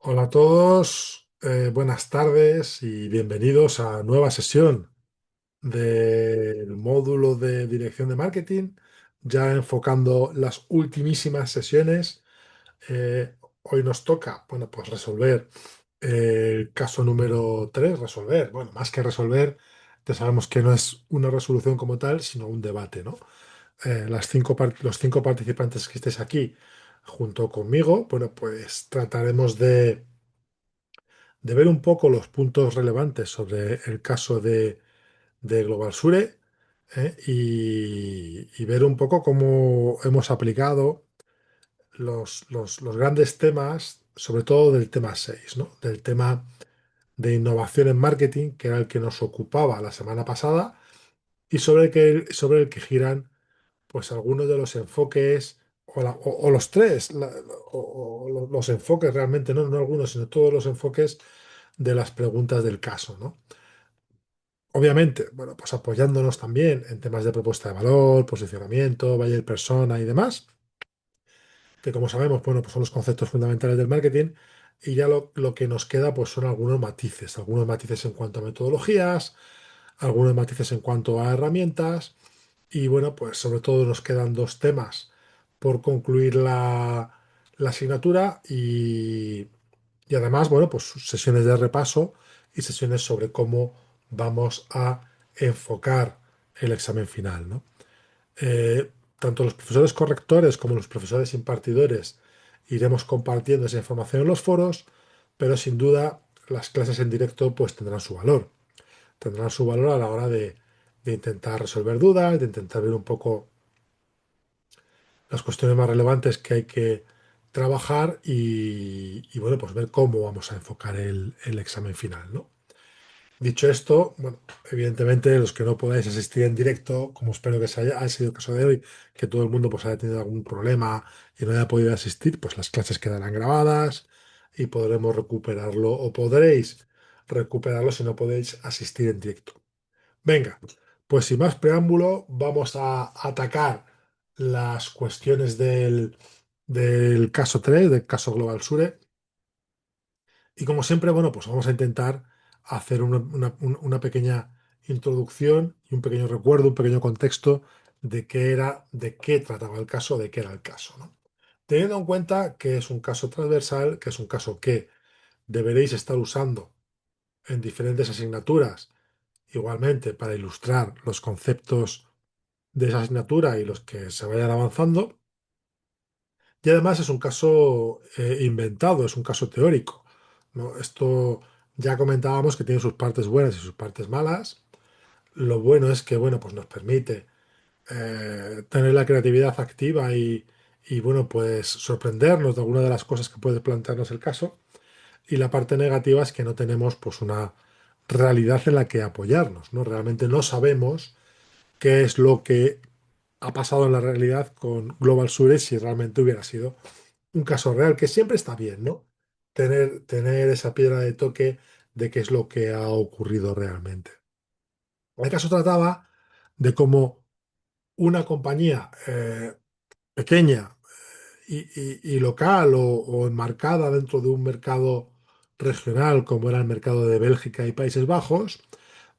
Hola a todos, buenas tardes y bienvenidos a nueva sesión del módulo de dirección de marketing, ya enfocando las ultimísimas sesiones. Hoy nos toca, bueno, pues resolver el caso número 3. Bueno, más que resolver, ya sabemos que no es una resolución como tal, sino un debate, ¿no? Los cinco participantes que estéis aquí junto conmigo, bueno, pues trataremos de ver un poco los puntos relevantes sobre el caso de Global Sure, y ver un poco cómo hemos aplicado los grandes temas, sobre todo del tema 6, ¿no? Del tema de innovación en marketing, que era el que nos ocupaba la semana pasada, y sobre el que giran pues algunos de los enfoques, o los tres, los enfoques realmente, no algunos, sino todos los enfoques de las preguntas del caso, ¿no? Obviamente, bueno, pues apoyándonos también en temas de propuesta de valor, posicionamiento, buyer persona y demás, que como sabemos, bueno, pues son los conceptos fundamentales del marketing, y ya lo que nos queda pues son algunos matices en cuanto a metodologías, algunos matices en cuanto a herramientas, y bueno, pues sobre todo nos quedan dos temas por concluir la asignatura, y además, bueno, pues sesiones de repaso y sesiones sobre cómo vamos a enfocar el examen final, ¿no? Eh, Tanto los profesores correctores como los profesores impartidores iremos compartiendo esa información en los foros, pero sin duda las clases en directo pues tendrán su valor a la hora de intentar resolver dudas, de intentar ver un poco las cuestiones más relevantes que hay que trabajar, y, bueno, pues ver cómo vamos a enfocar el examen final, ¿no? Dicho esto, bueno, evidentemente los que no podáis asistir en directo, como espero que haya sido el caso de hoy, que todo el mundo pues haya tenido algún problema y no haya podido asistir, pues las clases quedarán grabadas y podremos recuperarlo, o podréis recuperarlo si no podéis asistir en directo. Venga, pues sin más preámbulo, vamos a atacar las cuestiones del caso 3, del caso Global Sure. Y como siempre, bueno, pues vamos a intentar hacer una pequeña introducción y un pequeño recuerdo, un pequeño contexto de qué era, de qué trataba el caso, de qué era el caso, ¿no? Teniendo en cuenta que es un caso transversal, que es un caso que deberéis estar usando en diferentes asignaturas, igualmente para ilustrar los conceptos de esa asignatura y los que se vayan avanzando. Y además es un caso inventado, es un caso teórico, ¿no? Esto ya comentábamos que tiene sus partes buenas y sus partes malas. Lo bueno es que, bueno, pues nos permite tener la creatividad activa y, bueno, pues sorprendernos de alguna de las cosas que puede plantearnos el caso. Y la parte negativa es que no tenemos pues una realidad en la que apoyarnos, ¿no? Realmente no sabemos qué es lo que ha pasado en la realidad con Global Sure, si realmente hubiera sido un caso real, que siempre está bien, ¿no? Tener esa piedra de toque de qué es lo que ha ocurrido realmente. El caso trataba de cómo una compañía pequeña y local, o enmarcada dentro de un mercado regional como era el mercado de Bélgica y Países Bajos,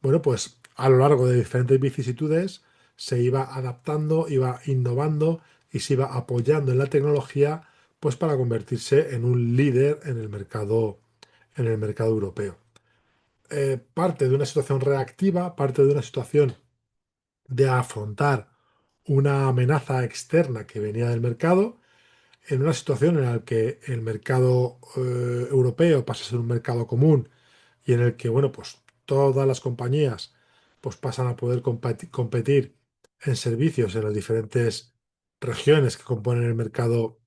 bueno, pues a lo largo de diferentes vicisitudes se iba adaptando, iba innovando y se iba apoyando en la tecnología, pues para convertirse en un líder en el mercado europeo. Parte de una situación reactiva, parte de una situación de afrontar una amenaza externa que venía del mercado, en una situación en la que el mercado europeo pasa a ser un mercado común, y en el que, bueno, pues todas las compañías pues pasan a poder competir en servicios en las diferentes regiones que componen el mercado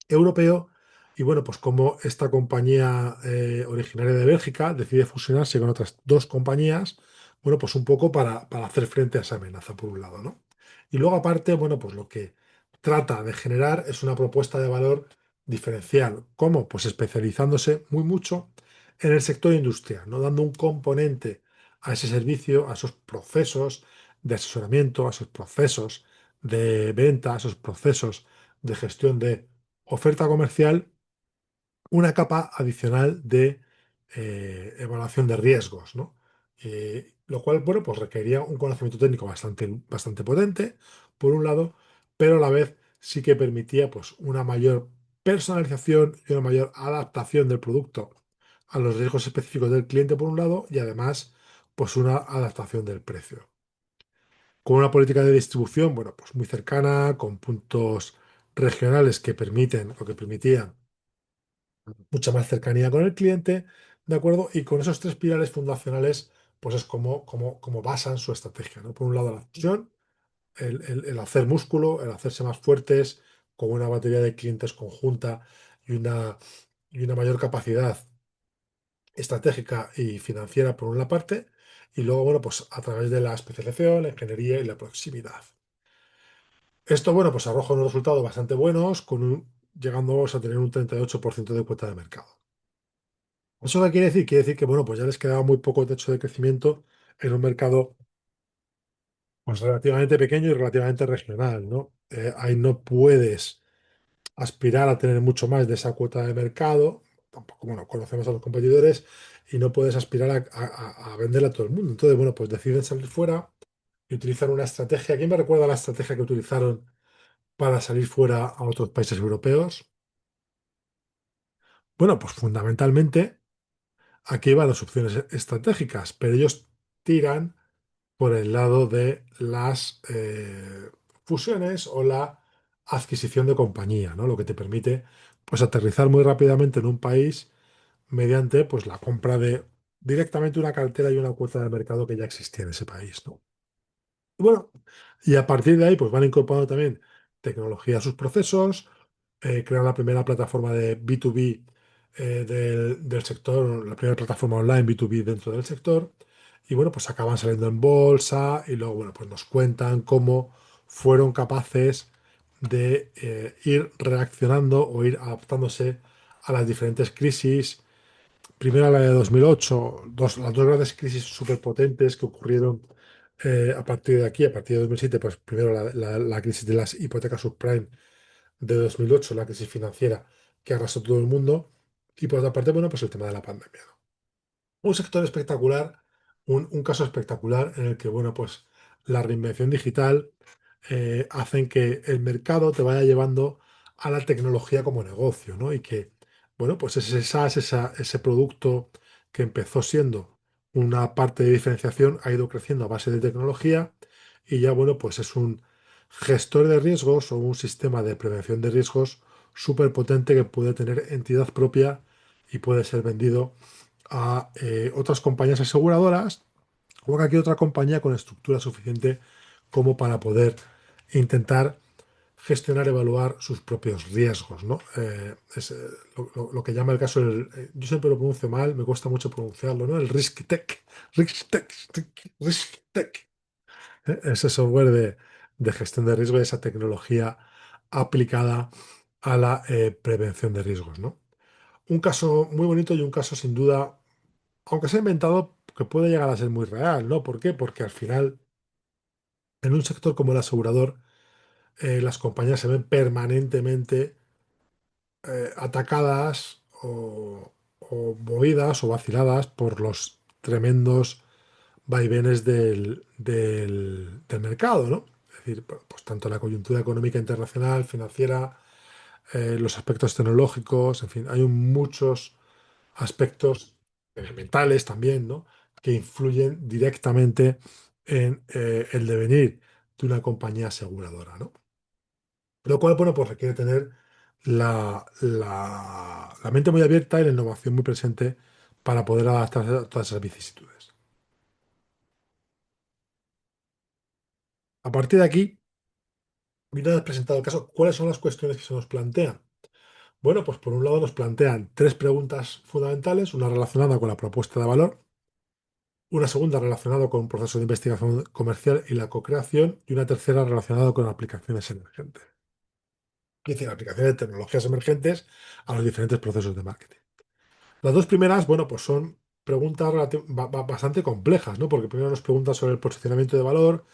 europeo. Y bueno, pues como esta compañía originaria de Bélgica decide fusionarse con otras dos compañías, bueno, pues un poco para hacer frente a esa amenaza, por un lado, ¿no? Y luego aparte, bueno, pues lo que trata de generar es una propuesta de valor diferencial. ¿Cómo? Pues especializándose muy mucho en el sector industrial, ¿no? Dando un componente a ese servicio, a esos procesos de asesoramiento, a esos procesos de venta, a esos procesos de gestión de oferta comercial, una capa adicional de evaluación de riesgos, ¿no? Lo cual, bueno, pues requería un conocimiento técnico bastante potente, por un lado, pero a la vez sí que permitía pues, una mayor personalización y una mayor adaptación del producto a los riesgos específicos del cliente, por un lado, y además, pues una adaptación del precio. Con una política de distribución, bueno, pues muy cercana, con puntos regionales que permiten o que permitían mucha más cercanía con el cliente, ¿de acuerdo? Y con esos tres pilares fundacionales, pues es como basan su estrategia, ¿no? Por un lado, la fusión, el hacer músculo, el hacerse más fuertes, con una batería de clientes conjunta y una mayor capacidad estratégica y financiera, por una parte, y luego, bueno, pues a través de la especialización, la ingeniería y la proximidad. Esto, bueno, pues arroja unos resultados bastante buenos, llegando a tener un 38% de cuota de mercado. ¿Eso qué quiere decir? Quiere decir que, bueno, pues ya les quedaba muy poco techo de crecimiento en un mercado pues relativamente pequeño y relativamente regional, ¿no? Ahí no puedes aspirar a tener mucho más de esa cuota de mercado, tampoco, bueno, conocemos a los competidores y no puedes aspirar a venderle a todo el mundo. Entonces, bueno, pues deciden salir fuera y utilizar una estrategia. ¿Quién me recuerda la estrategia que utilizaron para salir fuera a otros países europeos? Bueno, pues fundamentalmente aquí van las opciones estratégicas, pero ellos tiran por el lado de las fusiones o la adquisición de compañía, ¿no? Lo que te permite pues aterrizar muy rápidamente en un país mediante pues la compra de directamente una cartera y una cuota de mercado que ya existía en ese país, ¿no? Y bueno, y a partir de ahí pues van incorporando también tecnología a sus procesos, crean la primera plataforma de B2B del sector, la primera plataforma online B2B dentro del sector. Y bueno, pues acaban saliendo en bolsa y luego, bueno, pues nos cuentan cómo fueron capaces de ir reaccionando o ir adaptándose a las diferentes crisis. Primero la de 2008, las dos grandes crisis superpotentes que ocurrieron a partir de aquí, a partir de 2007, pues primero la crisis de las hipotecas subprime de 2008, la crisis financiera que arrasó todo el mundo, y por otra parte, bueno, pues el tema de la pandemia, ¿no? Un sector espectacular, un caso espectacular en el que, bueno, pues la reinvención digital hacen que el mercado te vaya llevando a la tecnología como negocio, ¿no? Y que, bueno, pues ese SaaS, ese producto que empezó siendo una parte de diferenciación, ha ido creciendo a base de tecnología y ya, bueno, pues es un gestor de riesgos o un sistema de prevención de riesgos súper potente que puede tener entidad propia y puede ser vendido a otras compañías aseguradoras o a cualquier otra compañía con estructura suficiente como para poder intentar gestionar, evaluar sus propios riesgos, ¿no? Es lo que llama el caso, yo siempre lo pronuncio mal, me cuesta mucho pronunciarlo, ¿no? El Risk Tech, Risk Tech, Risk Tech. Ese software de gestión de riesgo y esa tecnología aplicada a la prevención de riesgos, ¿no? Un caso muy bonito y un caso sin duda, aunque se ha inventado, que puede llegar a ser muy real, ¿no? ¿Por qué? Porque al final, en un sector como el asegurador, las compañías se ven permanentemente atacadas o movidas o vaciladas por los tremendos vaivenes del mercado, ¿no? Es decir, pues tanto la coyuntura económica internacional, financiera, los aspectos tecnológicos, en fin, hay muchos aspectos mentales también, ¿no? Que influyen directamente en el devenir de una compañía aseguradora, ¿no? Lo cual, bueno, pues requiere tener la mente muy abierta y la innovación muy presente para poder adaptarse a todas esas vicisitudes. A partir de aquí, y una vez presentado el caso, ¿cuáles son las cuestiones que se nos plantean? Bueno, pues por un lado nos plantean tres preguntas fundamentales, una relacionada con la propuesta de valor, una segunda relacionada con un proceso de investigación comercial y la co-creación, y una tercera relacionada con aplicaciones emergentes. Es decir, aplicaciones de tecnologías emergentes a los diferentes procesos de marketing. Las dos primeras, bueno, pues son preguntas bastante complejas, ¿no? Porque primero nos preguntan sobre el posicionamiento de valor,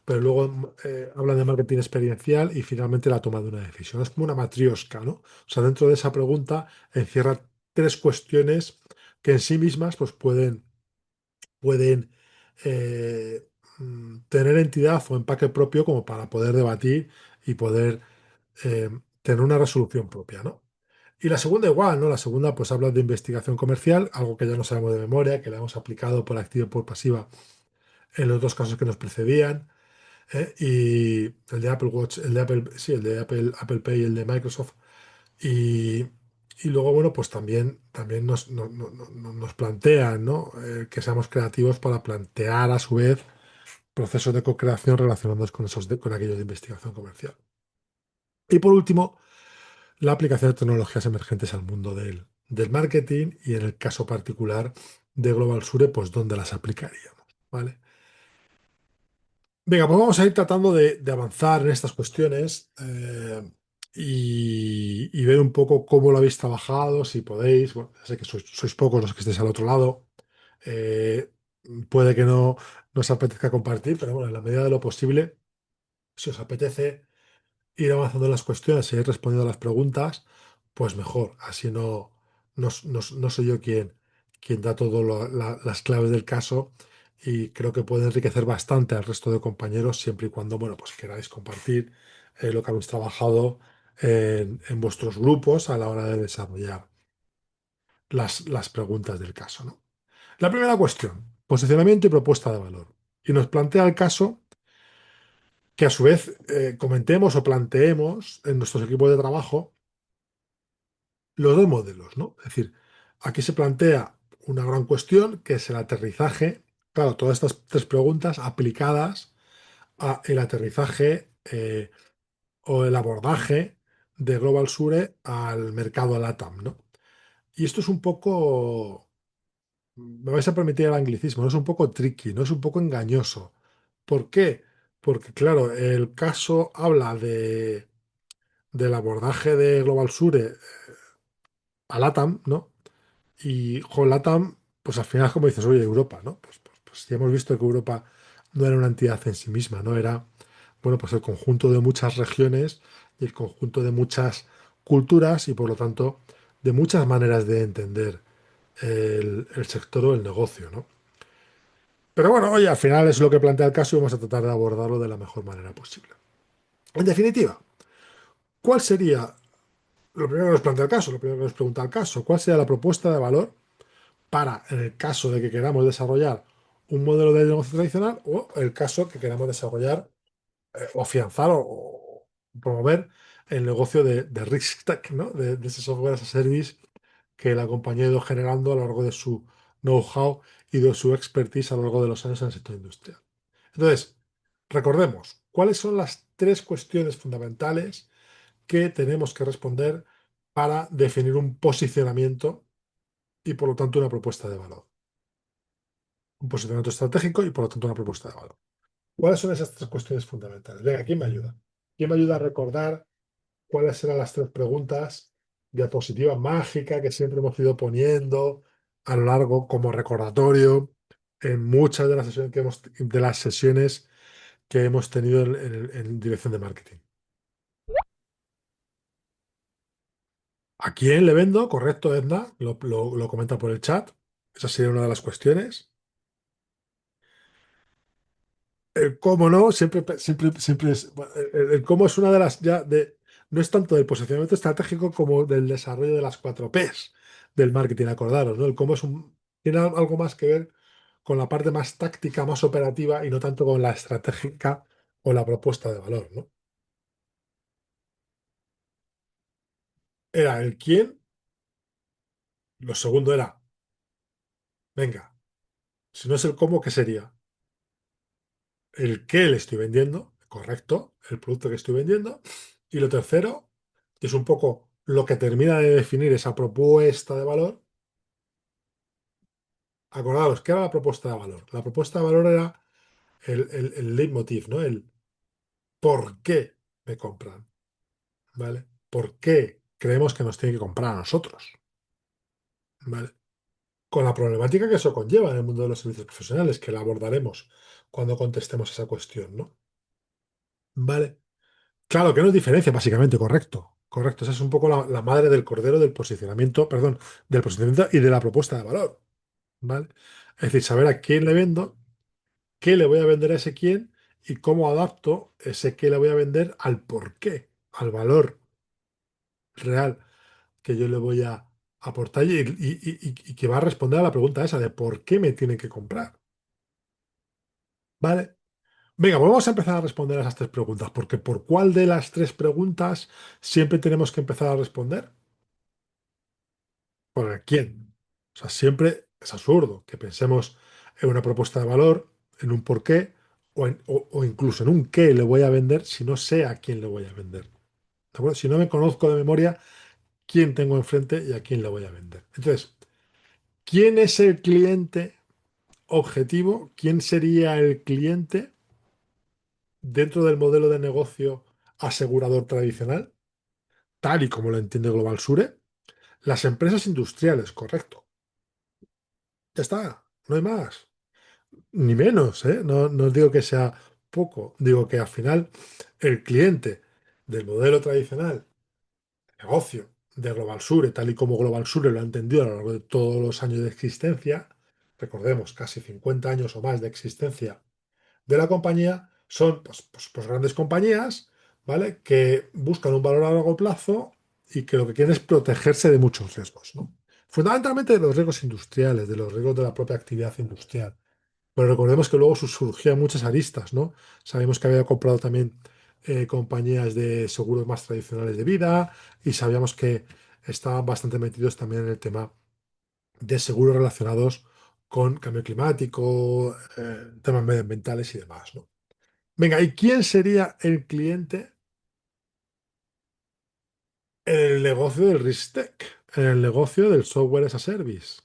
pero luego hablan de marketing experiencial y finalmente la toma de una decisión. Es como una matriosca, ¿no? O sea, dentro de esa pregunta encierra tres cuestiones que en sí mismas pues, pueden tener entidad o empaque propio como para poder debatir y poder tener una resolución propia, ¿no? Y la segunda igual, ¿no? La segunda pues habla de investigación comercial, algo que ya no sabemos de memoria, que la hemos aplicado por activa y por pasiva en los dos casos que nos precedían. Y el de Apple Watch, el de Apple, sí, el de Apple Pay y el de Microsoft. Y, y luego, bueno, pues también nos plantean, ¿no? Que seamos creativos para plantear a su vez procesos de co-creación relacionados con con aquellos de investigación comercial. Y por último, la aplicación de tecnologías emergentes al mundo del marketing y en el caso particular de Global Sure, pues dónde las aplicaríamos, ¿vale? Venga, pues vamos a ir tratando de avanzar en estas cuestiones y ver un poco cómo lo habéis trabajado, si podéis. Bueno, ya sé que sois pocos los que estéis al otro lado. eh, Puede que no nos apetezca compartir, pero bueno, en la medida de lo posible, si os apetece ir avanzando en las cuestiones y ir respondiendo a las preguntas, pues mejor. Así no soy yo quien da todas las claves del caso y creo que puede enriquecer bastante al resto de compañeros siempre y cuando, bueno, pues queráis compartir lo que habéis trabajado en vuestros grupos a la hora de desarrollar las preguntas del caso, ¿no? La primera cuestión, posicionamiento y propuesta de valor. Y nos plantea el caso que a su vez comentemos o planteemos en nuestros equipos de trabajo los dos modelos, ¿no? Es decir, aquí se plantea una gran cuestión que es el aterrizaje, claro, todas estas tres preguntas aplicadas a el aterrizaje o el abordaje de Global Sure al mercado LATAM, ¿no? Y esto es un poco, me vais a permitir el anglicismo, ¿no? Es un poco tricky, ¿no? Es un poco engañoso. ¿Por qué? Porque, claro, el caso habla del abordaje de Global Sure a LATAM, ¿no? Y con LATAM, pues al final, como dices, oye, Europa, ¿no? Pues ya hemos visto que Europa no era una entidad en sí misma, ¿no? Era, bueno, pues el conjunto de muchas regiones y el conjunto de muchas culturas y por lo tanto de muchas maneras de entender el sector o el negocio, ¿no? Pero bueno, oye, al final es lo que plantea el caso y vamos a tratar de abordarlo de la mejor manera posible. En definitiva, ¿cuál sería, lo primero que nos plantea el caso, lo primero que nos pregunta el caso, cuál sería la propuesta de valor para, en el caso de que queramos desarrollar un modelo de negocio tradicional o el caso que queramos desarrollar o afianzar o promover el negocio de Risk Tech, ¿no? De ese software as a service que la compañía ha ido generando a lo largo de su know-how y de su expertise a lo largo de los años en el sector industrial. Entonces, recordemos, ¿cuáles son las tres cuestiones fundamentales que tenemos que responder para definir un posicionamiento y, por lo tanto, una propuesta de valor? Un posicionamiento estratégico y, por lo tanto, una propuesta de valor. ¿Cuáles son esas tres cuestiones fundamentales? Venga, ¿quién me ayuda? ¿Quién me ayuda a recordar cuáles eran las tres preguntas, diapositiva mágica que siempre hemos ido poniendo a lo largo como recordatorio en muchas de las sesiones que hemos tenido en dirección de marketing? ¿A quién le vendo? Correcto, Edna, lo comenta por el chat. Esa sería una de las cuestiones. El cómo no, siempre es. Bueno, el cómo es una de las ya de. No es tanto del posicionamiento estratégico como del desarrollo de las cuatro Ps del marketing, acordaros, ¿no? El cómo tiene algo más que ver con la parte más táctica, más operativa y no tanto con la estratégica o la propuesta de valor, ¿no? Era el quién, lo segundo era, venga, si no es el cómo, ¿qué sería? El qué le estoy vendiendo, correcto, el producto que estoy vendiendo. Y lo tercero, que es un poco lo que termina de definir esa propuesta de valor. Acordaos, ¿qué era la propuesta de valor? La propuesta de valor era el leitmotiv, ¿no? El por qué me compran, ¿vale? ¿Por qué creemos que nos tienen que comprar a nosotros? ¿Vale? Con la problemática que eso conlleva en el mundo de los servicios profesionales, que la abordaremos cuando contestemos esa cuestión, ¿no? ¿vale? Claro, que no es diferencia, básicamente, correcto. Correcto, esa es un poco la madre del cordero del posicionamiento, perdón, del posicionamiento y de la propuesta de valor, ¿vale? Es decir, saber a quién le vendo, qué le voy a vender a ese quién y cómo adapto ese qué le voy a vender al por qué, al valor real que yo le voy a aportar y que va a responder a la pregunta esa de por qué me tienen que comprar, ¿vale? Venga, pues vamos a empezar a responder a esas tres preguntas, porque ¿por cuál de las tres preguntas siempre tenemos que empezar a responder? Por el quién. O sea, siempre es absurdo que pensemos en una propuesta de valor, en un por qué, o incluso en un qué le voy a vender si no sé a quién le voy a vender. ¿De acuerdo? Si no me conozco de memoria quién tengo enfrente y a quién le voy a vender. Entonces, ¿quién es el cliente objetivo? ¿Quién sería el cliente dentro del modelo de negocio asegurador tradicional, tal y como lo entiende Global Sure? Las empresas industriales, correcto. Ya está, no hay más. Ni menos, ¿eh? No, no digo que sea poco, digo que al final el cliente del modelo tradicional, negocio de Global Sure, tal y como Global Sure lo ha entendido a lo largo de todos los años de existencia, recordemos, casi 50 años o más de existencia de la compañía, son pues grandes compañías, ¿vale? Que buscan un valor a largo plazo y que lo que quieren es protegerse de muchos riesgos, ¿no? Fundamentalmente de los riesgos industriales, de los riesgos de la propia actividad industrial. Pero recordemos que luego surgían muchas aristas, ¿no? Sabemos que había comprado también compañías de seguros más tradicionales de vida y sabíamos que estaban bastante metidos también en el tema de seguros relacionados con cambio climático, temas medioambientales y demás, ¿no? Venga, ¿y quién sería el cliente en el negocio del RISTEC, en el negocio del software as a service?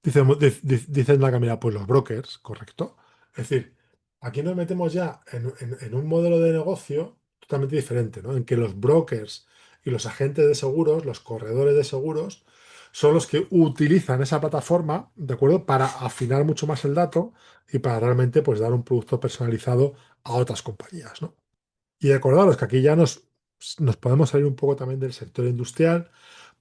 Dice la Camila, pues los brokers, correcto. Es decir, aquí nos metemos ya en un modelo de negocio totalmente diferente, ¿no? En que los brokers y los agentes de seguros, los corredores de seguros, son los que utilizan esa plataforma, ¿de acuerdo? Para afinar mucho más el dato y para realmente pues, dar un producto personalizado a otras compañías, ¿no? Y acordaros que aquí ya nos podemos salir un poco también del sector industrial,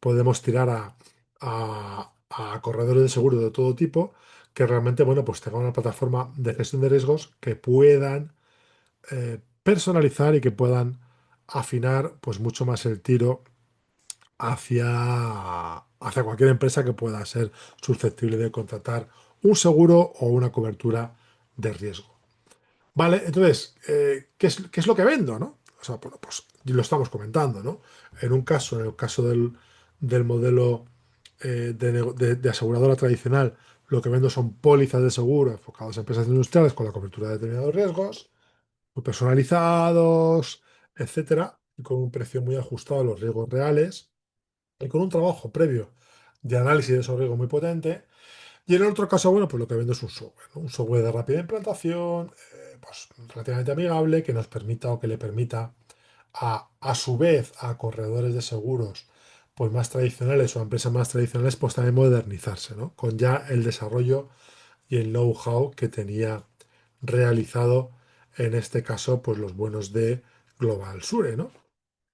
podemos tirar a corredores de seguros de todo tipo que realmente, bueno, pues tengan una plataforma de gestión de riesgos que puedan personalizar y que puedan afinar pues mucho más el tiro hacia cualquier empresa que pueda ser susceptible de contratar un seguro o una cobertura de riesgo. Vale, entonces, ¿qué es lo que vendo, no? O sea, bueno, pues lo estamos comentando, ¿no? En el caso del modelo de aseguradora tradicional, lo que vendo son pólizas de seguro enfocadas a empresas industriales con la cobertura de determinados riesgos, muy personalizados, etcétera, y con un precio muy ajustado a los riesgos reales y con un trabajo previo de análisis de esos riesgos muy potente. Y en el otro caso, bueno, pues lo que vendo es un software, ¿no? Un software de rápida implantación, pues relativamente amigable, que nos permita o que le permita a su vez a corredores de seguros pues más tradicionales o a empresas más tradicionales pues también modernizarse, ¿no? Con ya el desarrollo y el know-how que tenía realizado en este caso pues los buenos de Global Sure, ¿no?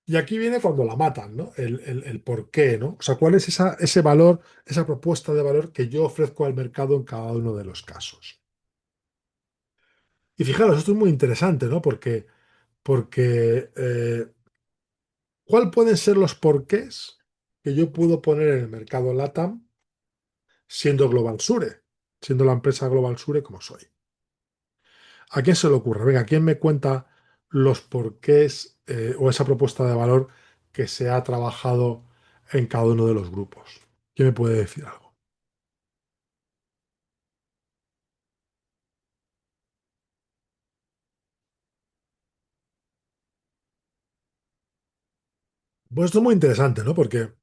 Y aquí viene cuando la matan, ¿no? El por qué, ¿no? O sea, cuál es ese valor, esa propuesta de valor que yo ofrezco al mercado en cada uno de los casos. Y fijaros, esto es muy interesante, ¿no? Porque ¿cuál pueden ser los porqués que yo puedo poner en el mercado LATAM siendo Global Sure, siendo la empresa Global Sure como soy? ¿A quién se le ocurre? Venga, ¿quién me cuenta los porqués o esa propuesta de valor que se ha trabajado en cada uno de los grupos? ¿Quién me puede decir algo? Pues esto es muy interesante, ¿no? Porque,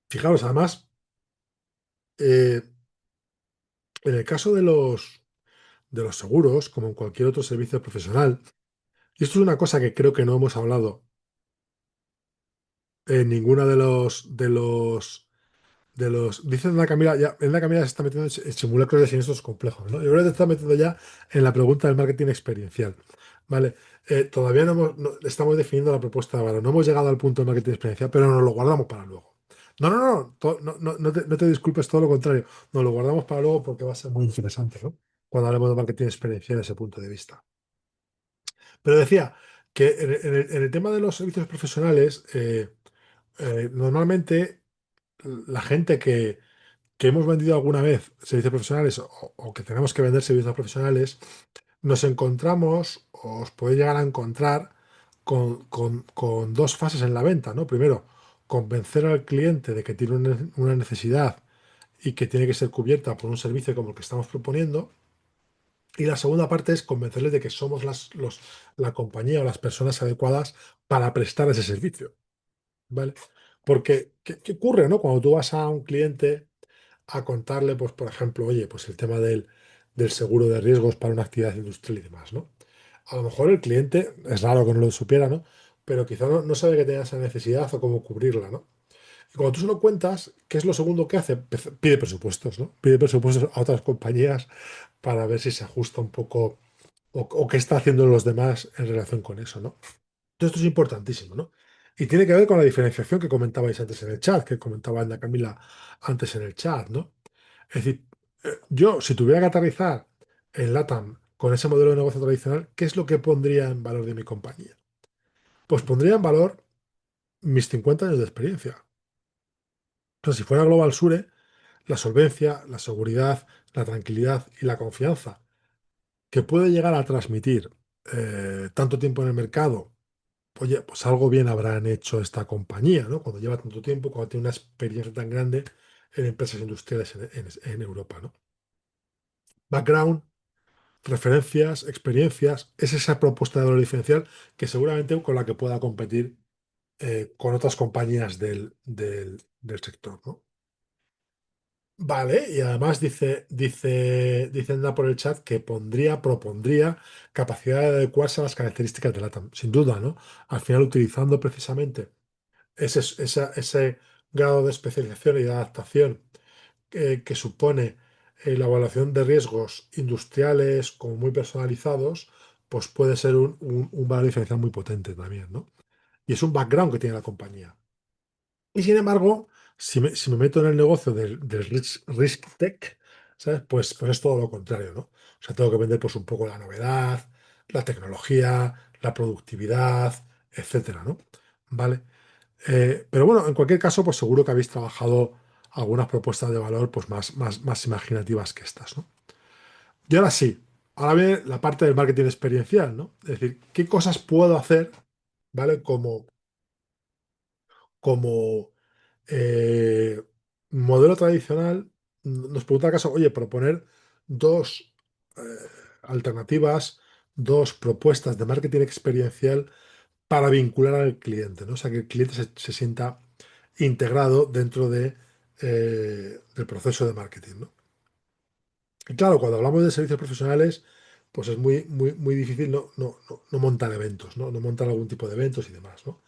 fijaros, además, eh, en el caso de los seguros, como en cualquier otro servicio profesional, y esto es una cosa que creo que no hemos hablado en ninguna Dice Ana Camila, ya, Ana Camila se está metiendo en simulacros de siniestros complejos, ¿no? Yo creo que te está metiendo ya en la pregunta del marketing experiencial, ¿vale? Todavía estamos definiendo la propuesta de valor, no hemos llegado al punto de marketing experiencial, pero nos lo guardamos para luego. No, no, no, no te disculpes, todo lo contrario, nos lo guardamos para luego porque va a ser muy interesante, ¿no? Cuando hablemos de marketing experiencial desde ese punto de vista. Pero decía que en el tema de los servicios profesionales, normalmente la gente que hemos vendido alguna vez servicios profesionales o que tenemos que vender servicios profesionales, nos encontramos, o os puede llegar a encontrar con dos fases en la venta, ¿no? Primero, convencer al cliente de que tiene una necesidad y que tiene que ser cubierta por un servicio como el que estamos proponiendo. Y la segunda parte es convencerles de que somos la compañía o las personas adecuadas para prestar ese servicio, ¿vale? Porque, ¿qué ocurre, no? Cuando tú vas a un cliente a contarle, pues, por ejemplo, oye, pues el tema del seguro de riesgos para una actividad industrial y demás, ¿no? A lo mejor el cliente, es raro que no lo supiera, ¿no? Pero quizá no sabe que tenga esa necesidad o cómo cubrirla, ¿no? Y cuando tú se lo cuentas, ¿qué es lo segundo que hace? Pide presupuestos, ¿no? Pide presupuestos a otras compañías para ver si se ajusta un poco o qué está haciendo los demás en relación con eso, ¿no? Todo esto es importantísimo, ¿no? Y tiene que ver con la diferenciación que comentabais antes en el chat, que comentaba Ana Camila antes en el chat, ¿no? Es decir, yo, si tuviera que aterrizar en LATAM con ese modelo de negocio tradicional, ¿qué es lo que pondría en valor de mi compañía? Pues pondría en valor mis 50 años de experiencia. Entonces, si fuera Global Sure, la solvencia, la seguridad, la tranquilidad y la confianza que puede llegar a transmitir tanto tiempo en el mercado, oye, pues algo bien habrán hecho esta compañía, ¿no? Cuando lleva tanto tiempo, cuando tiene una experiencia tan grande en empresas industriales en Europa, ¿no? Background, referencias, experiencias, es esa propuesta de valor diferencial que seguramente con la que pueda competir con otras compañías del sector, ¿no? Vale, y además dice Enda por el chat que propondría capacidad de adecuarse a las características del ATAM. Sin duda, ¿no? Al final, utilizando precisamente ese grado de especialización y de adaptación que supone la evaluación de riesgos industriales como muy personalizados, pues puede ser un valor diferencial muy potente también, ¿no? Y es un background que tiene la compañía. Y sin embargo, si me meto en el negocio del risk tech, ¿sabes? Pues es todo lo contrario, ¿no? O sea, tengo que vender pues un poco la novedad, la tecnología, la productividad, etcétera, ¿no? ¿Vale? Pero bueno, en cualquier caso, pues seguro que habéis trabajado algunas propuestas de valor pues más imaginativas que estas, ¿no? Y ahora sí, ahora viene la parte del marketing experiencial, ¿no? Es decir, ¿qué cosas puedo hacer, ¿vale? Como eh, modelo tradicional, nos pregunta acaso, oye, proponer dos eh, alternativas, dos propuestas de marketing experiencial para vincular al cliente, ¿no? O sea, que el cliente se sienta integrado dentro del proceso de marketing, ¿no? Y claro, cuando hablamos de servicios profesionales, pues es muy difícil no montar eventos, ¿no? No montar algún tipo de eventos y demás, ¿no?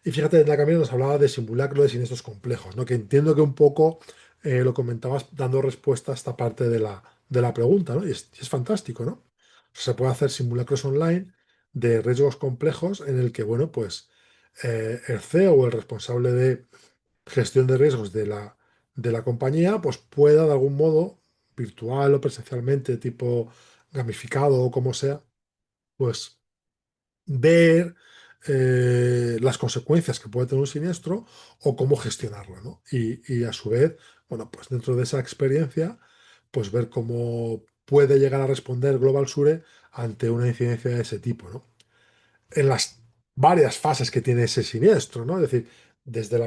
Y fíjate, en la Camila nos hablaba de simulacro de siniestros complejos, ¿no? Que entiendo que un poco lo comentabas dando respuesta a esta parte de la pregunta, ¿no? Y es fantástico, ¿no? O sea, se puede hacer simulacros online de riesgos complejos en el que, bueno, pues el CEO o el responsable de gestión de riesgos de la compañía, pues pueda de algún modo, virtual o presencialmente, tipo gamificado o como sea, pues ver las consecuencias que puede tener un siniestro o cómo gestionarlo, ¿no? Y a su vez, bueno, pues dentro de esa experiencia, pues ver cómo puede llegar a responder Global Sure ante una incidencia de ese tipo, ¿no? En las varias fases que tiene ese siniestro, ¿no? Es decir, desde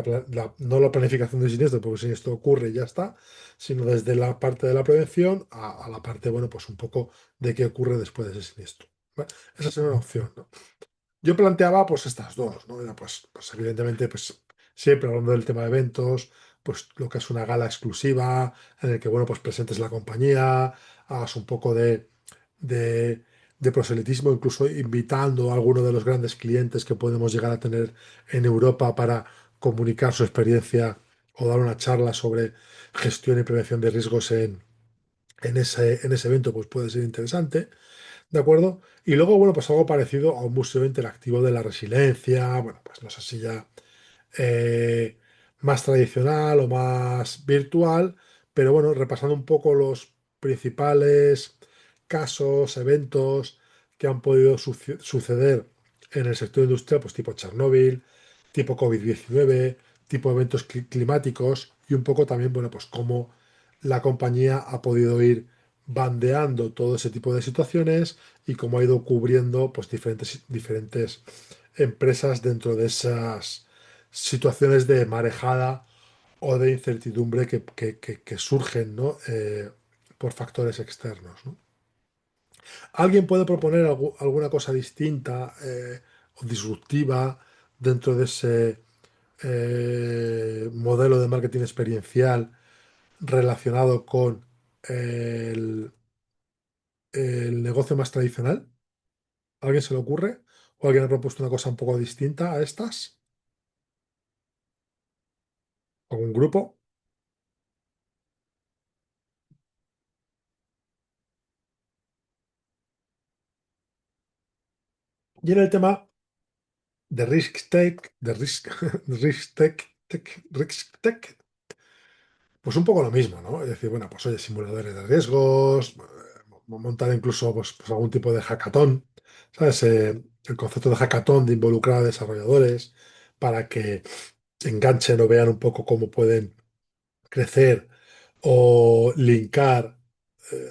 no la planificación del siniestro, porque el siniestro ocurre y ya está, sino desde la parte de la prevención a la parte, bueno, pues un poco de qué ocurre después de ese siniestro. ¿Vale? Esa sería una opción, ¿no? Yo planteaba pues estas dos, ¿no? Era, pues evidentemente, pues siempre hablando del tema de eventos, pues lo que es una gala exclusiva, en el que, bueno, pues presentes la compañía, hagas un poco de, de proselitismo, incluso invitando a alguno de los grandes clientes que podemos llegar a tener en Europa para comunicar su experiencia o dar una charla sobre gestión y prevención de riesgos en ese evento, pues puede ser interesante, ¿de acuerdo? Y luego, bueno, pues algo parecido a un museo interactivo de la resiliencia, bueno, pues no sé si ya eh, más tradicional o más virtual, pero bueno, repasando un poco los principales casos, eventos que han podido suceder en el sector industrial, pues tipo Chernóbil, tipo COVID-19, tipo eventos climáticos y un poco también, bueno, pues cómo la compañía ha podido ir bandeando todo ese tipo de situaciones y cómo ha ido cubriendo pues diferentes empresas dentro de esas situaciones de marejada o de incertidumbre que surgen, ¿no? Por factores externos, ¿no? ¿Alguien puede proponer alguna cosa distinta o disruptiva dentro de ese modelo de marketing experiencial relacionado con el negocio más tradicional? ¿A alguien se le ocurre? ¿O alguien ha propuesto una cosa un poco distinta a estas? ¿O un grupo? Y en el tema de risk take, de risk, risk tech, pues un poco lo mismo, ¿no? Es decir, bueno, pues oye, simuladores de riesgos, montar incluso pues, algún tipo de hackathon, ¿sabes? El concepto de hackathon de involucrar a desarrolladores para que se enganchen o vean un poco cómo pueden crecer o linkar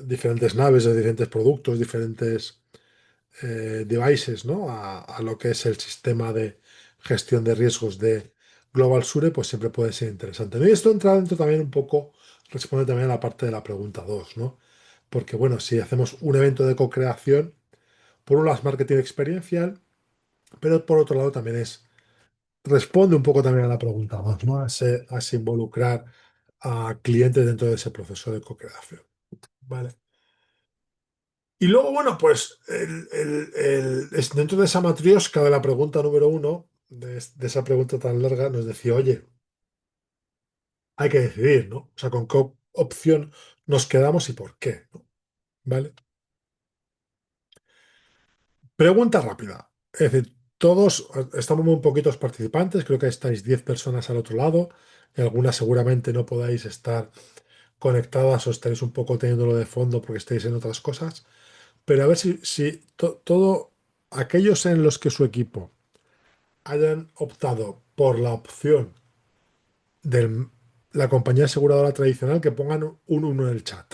diferentes naves de diferentes productos, diferentes devices, ¿no? A lo que es el sistema de gestión de riesgos de Global Sure, pues siempre puede ser interesante, ¿no? Y esto entra dentro también un poco, responde también a la parte de la pregunta 2, ¿no? Porque, bueno, si hacemos un evento de co-creación, por un lado es marketing experiencial, pero por otro lado también responde un poco también a la pregunta 2, ¿no? A ese involucrar a clientes dentro de ese proceso de co-creación, ¿vale? Y luego, bueno, pues dentro de esa matriosca de la pregunta número uno, de esa pregunta tan larga, nos decía, oye, hay que decidir, ¿no? O sea, con qué opción nos quedamos y por qué, ¿no? ¿Vale? Pregunta rápida. Es decir, todos estamos muy poquitos participantes, creo que estáis 10 personas al otro lado, y algunas seguramente no podáis estar conectadas o estaréis un poco teniéndolo de fondo porque estáis en otras cosas, pero a ver si todo aquellos en los que su equipo hayan optado por la opción de la compañía aseguradora tradicional, que pongan un uno en el chat.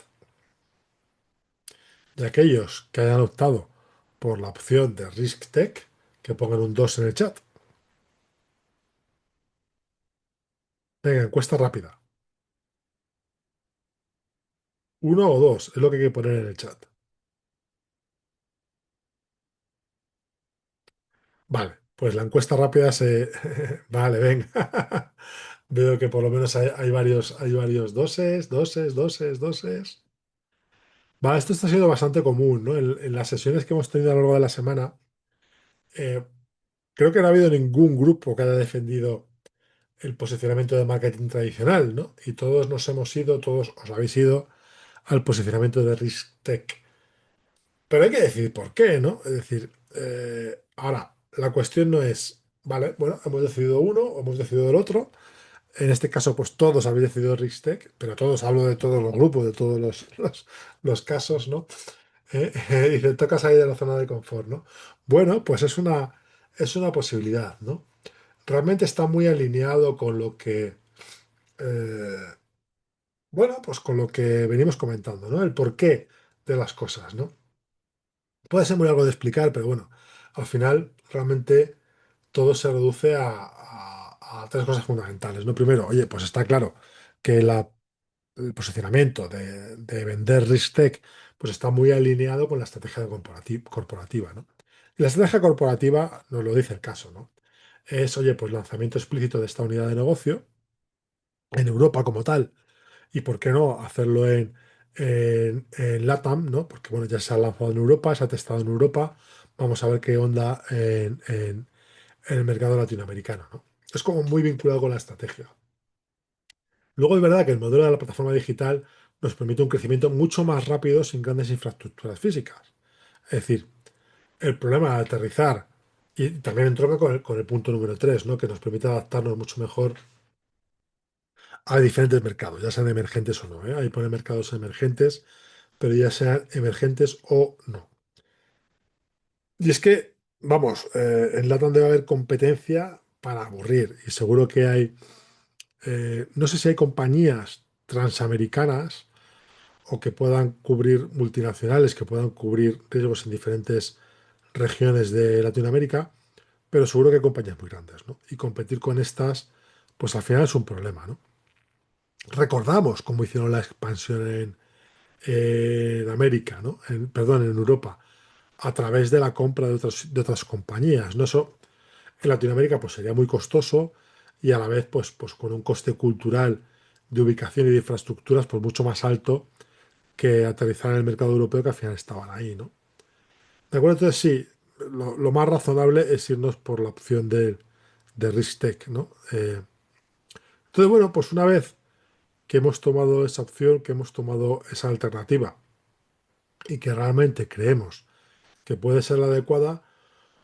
Y aquellos que hayan optado por la opción de Risk Tech, que pongan un 2 en el chat. Venga, encuesta rápida. Uno o dos es lo que hay que poner en el chat. Vale, pues la encuesta rápida se... Vale, venga. Veo que por lo menos hay varios doses. Vale, esto está siendo bastante común, ¿no? En las sesiones que hemos tenido a lo largo de la semana, eh, creo que no ha habido ningún grupo que haya defendido el posicionamiento de marketing tradicional, ¿no? Y todos os habéis ido al posicionamiento de Risk Tech. Pero hay que decir por qué, ¿no? Es decir, ahora, la cuestión no es, vale, bueno, hemos decidido uno, o hemos decidido el otro. En este caso, pues todos habéis decidido Risk Tech, pero todos, hablo de todos los grupos, de todos los casos, ¿no? Dice, toca salir de la zona de confort, ¿no? Bueno, pues es una posibilidad, ¿no? Realmente está muy alineado con lo que, eh, bueno, pues con lo que venimos comentando, ¿no? El porqué de las cosas, ¿no? Puede ser muy algo de explicar, pero bueno, al final realmente todo se reduce a tres cosas fundamentales, ¿no? Primero, oye, pues está claro que el posicionamiento de vender Ristec pues está muy alineado con la estrategia corporativa, ¿no? Y la estrategia corporativa nos lo dice el caso, ¿no? Es, oye, pues lanzamiento explícito de esta unidad de negocio en Europa como tal, y por qué no hacerlo en LATAM, ¿no? Porque bueno, ya se ha lanzado en Europa, se ha testado en Europa, vamos a ver qué onda en el mercado latinoamericano, ¿no? Es como muy vinculado con la estrategia. Luego es verdad que el modelo de la plataforma digital nos permite un crecimiento mucho más rápido sin grandes infraestructuras físicas. Es decir, el problema de aterrizar, y también entronca con el punto número 3, ¿no? Que nos permite adaptarnos mucho mejor a diferentes mercados, ya sean emergentes o no, ¿eh? Ahí pone mercados emergentes, pero ya sean emergentes o no. Y es que, vamos, en LATAM debe haber competencia para aburrir, y seguro que hay, no sé si hay compañías transamericanas o que puedan cubrir multinacionales, que puedan cubrir riesgos en diferentes regiones de Latinoamérica, pero seguro que hay compañías muy grandes, ¿no? Y competir con estas, pues al final es un problema, ¿no? Recordamos cómo hicieron la expansión en América, ¿no? Perdón, en Europa, a través de la compra de otras compañías, ¿no? Eso en Latinoamérica pues sería muy costoso y a la vez pues con un coste cultural de ubicación y de infraestructuras pues mucho más alto que aterrizar en el mercado europeo que al final estaban ahí, ¿no? De acuerdo, entonces sí, lo más razonable es irnos por la opción de Risk-Tech, ¿no? Entonces, bueno, pues una vez que hemos tomado esa opción, que hemos tomado esa alternativa y que realmente creemos que puede ser la adecuada,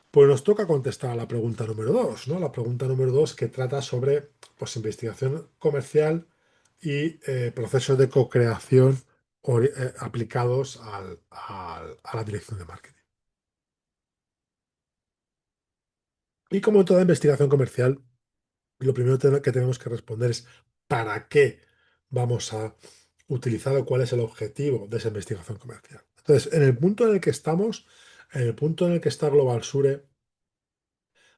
pues nos toca contestar a la pregunta número 2, ¿no? La pregunta número 2 que trata sobre pues, investigación comercial y procesos de co-creación aplicados a la dirección de marketing. Y como en toda investigación comercial, lo primero que tenemos que responder es ¿para qué vamos a utilizar o cuál es el objetivo de esa investigación comercial? Entonces, en el punto en el que estamos, en el punto en el que está Global Sure,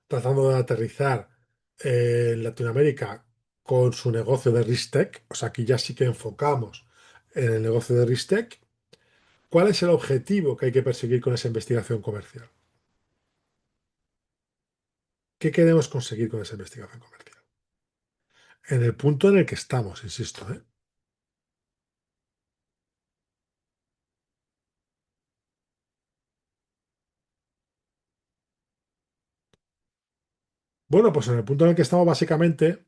tratando de aterrizar en Latinoamérica con su negocio de Ristec, o sea, aquí ya sí que enfocamos en el negocio de Ristec, ¿cuál es el objetivo que hay que perseguir con esa investigación comercial? ¿Qué queremos conseguir con esa investigación comercial? En el punto en el que estamos, insisto, ¿eh? Bueno, pues en el punto en el que estamos, básicamente,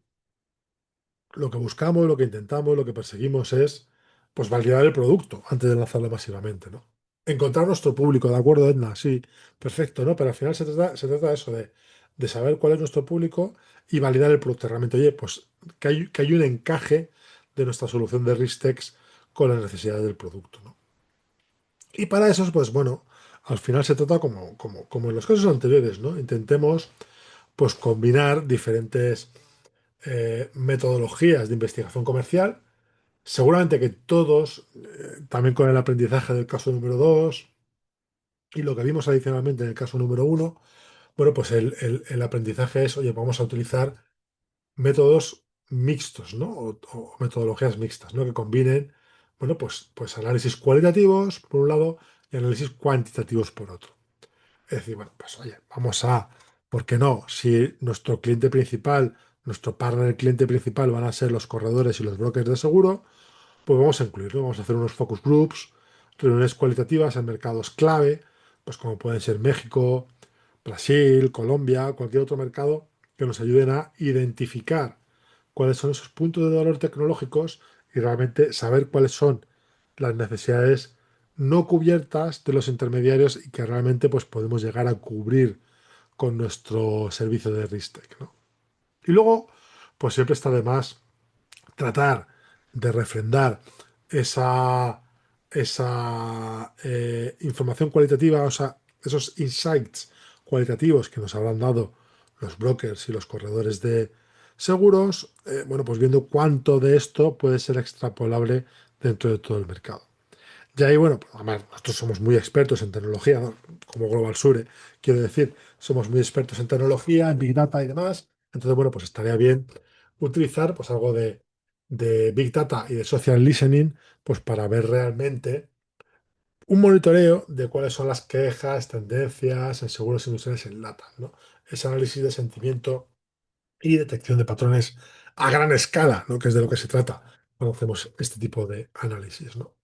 lo que buscamos, lo que intentamos, lo que perseguimos es, pues, validar el producto antes de lanzarlo masivamente, ¿no? Encontrar nuestro público, ¿de acuerdo, Edna? Sí, perfecto, ¿no? Pero al final se trata de eso, de saber cuál es nuestro público y validar el producto realmente. Oye, pues que hay un encaje de nuestra solución de Ristex con las necesidades del producto, ¿no? Y para eso, pues bueno, al final se trata como en los casos anteriores, ¿no? Intentemos, pues, combinar diferentes metodologías de investigación comercial. Seguramente que todos, también con el aprendizaje del caso número 2 y lo que vimos adicionalmente en el caso número 1, bueno, pues el aprendizaje es, oye, vamos a utilizar métodos mixtos, ¿no? O metodologías mixtas, ¿no? Que combinen, bueno, pues análisis cualitativos por un lado y análisis cuantitativos por otro. Es decir, bueno, pues oye, ¿por qué no? Si nuestro cliente principal, nuestro partner cliente principal van a ser los corredores y los brokers de seguro, pues vamos a incluirlo, vamos a hacer unos focus groups, reuniones cualitativas en mercados clave, pues como pueden ser México, Brasil, Colombia, cualquier otro mercado, que nos ayuden a identificar cuáles son esos puntos de valor tecnológicos y realmente saber cuáles son las necesidades no cubiertas de los intermediarios y que realmente pues podemos llegar a cubrir con nuestro servicio de Ristec, ¿no? Y luego, pues siempre está de más tratar de refrendar esa información cualitativa, o sea, esos insights cualitativos que nos habrán dado los brokers y los corredores de seguros, bueno, pues viendo cuánto de esto puede ser extrapolable dentro de todo el mercado. Y ahí, bueno, pues, además, nosotros somos muy expertos en tecnología, ¿no? Como Global Sure, quiero decir, somos muy expertos en tecnología, en Big Data y demás. Entonces, bueno, pues estaría bien utilizar pues algo de Big Data y de Social Listening, pues para ver realmente un monitoreo de cuáles son las quejas, tendencias en seguros industriales en LATAM, ¿no? Ese análisis de sentimiento y detección de patrones a gran escala, ¿no? Que es de lo que se trata cuando hacemos este tipo de análisis, ¿no?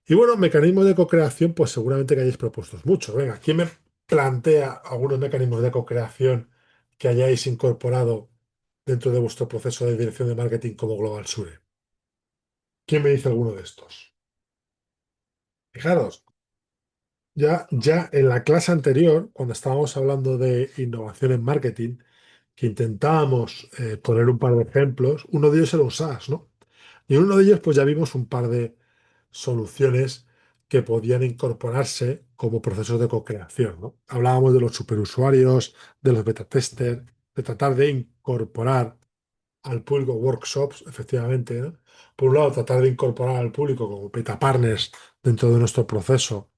Y bueno, mecanismos de co-creación, pues seguramente que hayáis propuestos muchos. Venga, ¿quién me plantea algunos mecanismos de co-creación que hayáis incorporado dentro de vuestro proceso de dirección de marketing como Global Sure? ¿Quién me dice alguno de estos? Fijaros, ya en la clase anterior, cuando estábamos hablando de innovación en marketing, que intentábamos poner un par de ejemplos, uno de ellos era un SaaS, ¿no? Y en uno de ellos, pues ya vimos un par de soluciones que podían incorporarse como procesos de co-creación, ¿no? Hablábamos de los superusuarios, de los beta testers, de tratar de incorporar al público workshops, efectivamente, ¿no? Por un lado, tratar de incorporar al público como beta partners dentro de nuestro proceso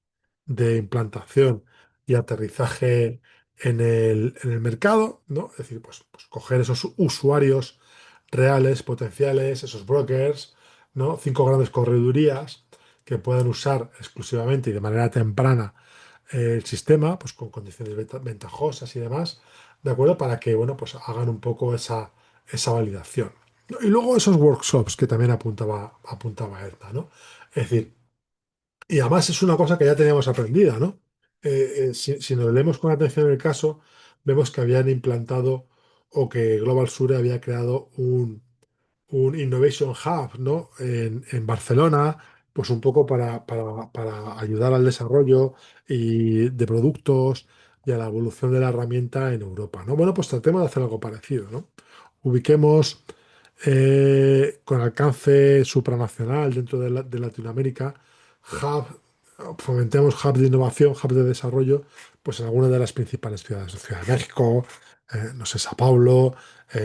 de implantación y aterrizaje en el mercado, ¿no? Es decir, pues coger esos usuarios reales, potenciales, esos brokers, ¿no? Cinco grandes corredurías que puedan usar exclusivamente y de manera temprana el sistema, pues con condiciones ventajosas y demás, ¿de acuerdo? Para que, bueno, pues hagan un poco esa validación. ¿No? Y luego esos workshops que también apuntaba Edna, ¿no? Es decir, y además es una cosa que ya teníamos aprendida, ¿no? Si nos leemos con atención el caso, vemos que habían implantado o que Global Sur había creado un Innovation Hub, ¿no? En Barcelona, pues un poco para ayudar al desarrollo de productos y a la evolución de la herramienta en Europa, ¿no? Bueno, pues tratemos de hacer algo parecido, ¿no? Ubiquemos con alcance supranacional dentro de Latinoamérica, hub, fomentemos hubs de innovación, hubs de desarrollo, pues en algunas de las principales ciudades, Ciudad de México, no sé, Sao Paulo,